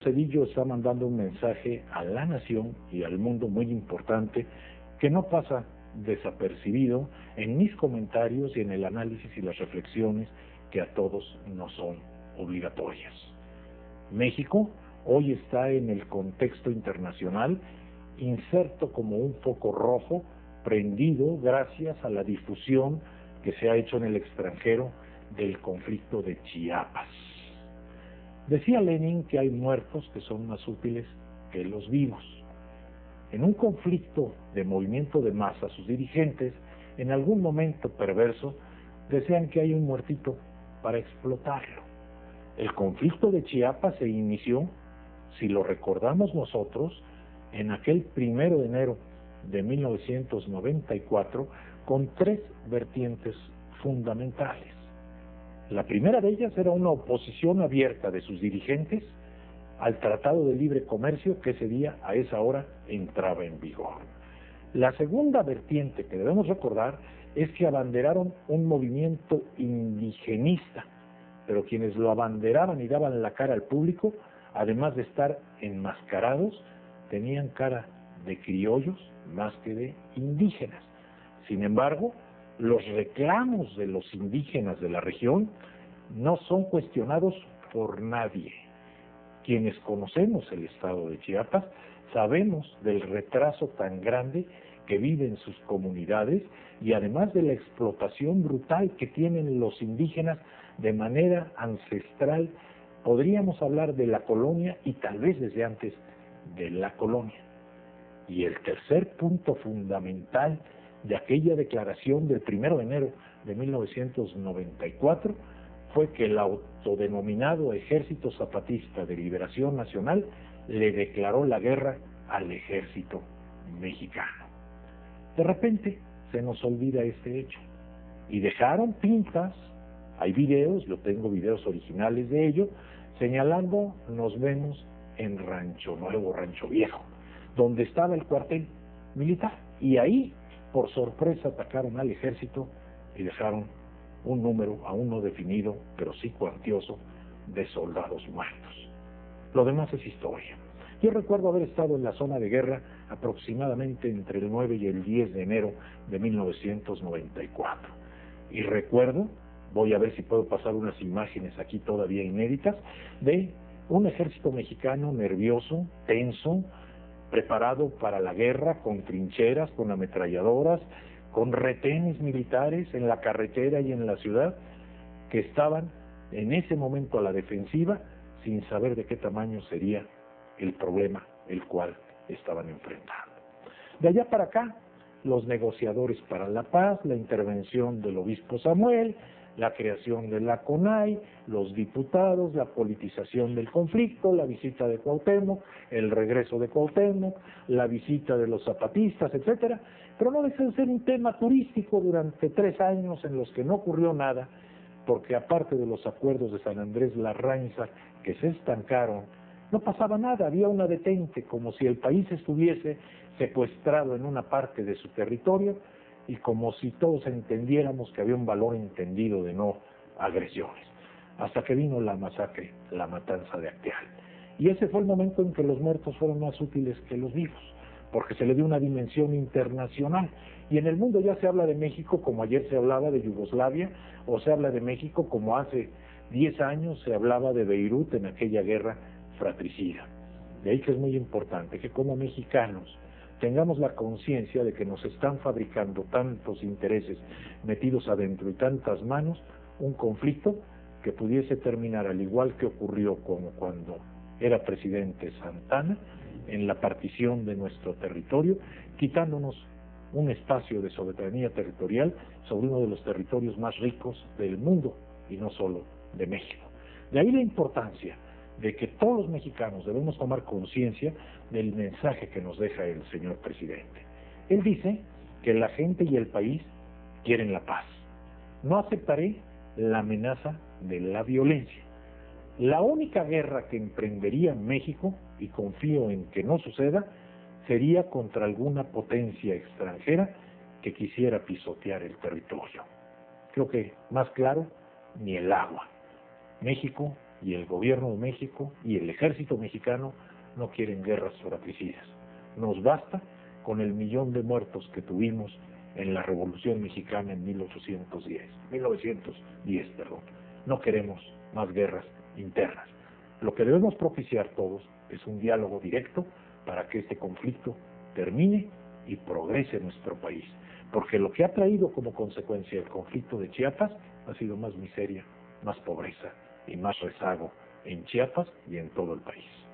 Cedillo está mandando un mensaje a la nación y al mundo muy importante que no pasa desapercibido en mis comentarios y en el análisis y las reflexiones que a todos nos son obligatorias. México hoy está en el contexto internacional inserto como un foco rojo prendido gracias a la difusión que se ha hecho en el extranjero del conflicto de Chiapas. Decía Lenin que hay muertos que son más útiles que los vivos. En un conflicto de movimiento de masa, sus dirigentes, en algún momento perverso, desean que haya un muertito para explotarlo. El conflicto de Chiapas se inició, si lo recordamos nosotros, en aquel 1 de enero de 1994, con 3 vertientes fundamentales. La primera de ellas era una oposición abierta de sus dirigentes al Tratado de Libre Comercio que ese día, a esa hora, entraba en vigor. La segunda vertiente que debemos recordar es que abanderaron un movimiento indigenista, pero quienes lo abanderaban y daban la cara al público, además de estar enmascarados, tenían cara de criollos más que de indígenas. Sin embargo, los reclamos de los indígenas de la región no son cuestionados por nadie. Quienes conocemos el estado de Chiapas sabemos del retraso tan grande que viven sus comunidades y además de la explotación brutal que tienen los indígenas de manera ancestral. Podríamos hablar de la colonia y tal vez desde antes de la colonia. Y el tercer punto fundamental de aquella declaración del 1 de enero de 1994 fue que el autodenominado Ejército Zapatista de Liberación Nacional le declaró la guerra al ejército mexicano. De repente se nos olvida este hecho y dejaron pintas, hay videos, yo tengo videos originales de ello, señalando nos vemos en Rancho Nuevo, Rancho Viejo, donde estaba el cuartel militar, y ahí por sorpresa atacaron al ejército y dejaron un número aún no definido, pero sí cuantioso, de soldados muertos. Lo demás es historia. Yo recuerdo haber estado en la zona de guerra aproximadamente entre el 9 y el 10 de enero de 1994. Y recuerdo, voy a ver si puedo pasar unas imágenes aquí todavía inéditas, de un ejército mexicano nervioso, tenso, preparado para la guerra, con trincheras, con ametralladoras, con retenes militares en la carretera y en la ciudad, que estaban en ese momento a la defensiva, sin saber de qué tamaño sería el problema el cual estaban enfrentando. De allá para acá, los negociadores para la paz, la intervención del obispo Samuel, la creación de la CONAI, los diputados, la politización del conflicto, la visita de Cuauhtémoc, el regreso de Cuauhtémoc, la visita de los zapatistas, etcétera, pero no deja de ser un tema turístico durante 3 años en los que no ocurrió nada, porque aparte de los acuerdos de San Andrés Larrainza que se estancaron, no pasaba nada, había una detente, como si el país estuviese secuestrado en una parte de su territorio y como si todos entendiéramos que había un valor entendido de no agresiones, hasta que vino la masacre, la matanza de Acteal. Y ese fue el momento en que los muertos fueron más útiles que los vivos, porque se le dio una dimensión internacional. Y en el mundo ya se habla de México como ayer se hablaba de Yugoslavia, o se habla de México como hace 10 años se hablaba de Beirut en aquella guerra fratricida. De ahí que es muy importante que como mexicanos tengamos la conciencia de que nos están fabricando tantos intereses metidos adentro y tantas manos, un conflicto que pudiese terminar al igual que ocurrió como cuando era presidente Santana, en la partición de nuestro territorio, quitándonos un espacio de soberanía territorial sobre uno de los territorios más ricos del mundo y no solo de México. De ahí la importancia de que todos los mexicanos debemos tomar conciencia del mensaje que nos deja el señor presidente. Él dice que la gente y el país quieren la paz. No aceptaré la amenaza de la violencia. La única guerra que emprendería México, y confío en que no suceda, sería contra alguna potencia extranjera que quisiera pisotear el territorio. Creo que más claro, ni el agua. México y el gobierno de México y el ejército mexicano no quieren guerras fratricidas. Nos basta con el 1.000.000 de muertos que tuvimos en la Revolución Mexicana en 1910, perdón. No queremos más guerras internas. Lo que debemos propiciar todos es un diálogo directo para que este conflicto termine y progrese en nuestro país. Porque lo que ha traído como consecuencia el conflicto de Chiapas ha sido más miseria, más pobreza y más rezago en Chiapas y en todo el país.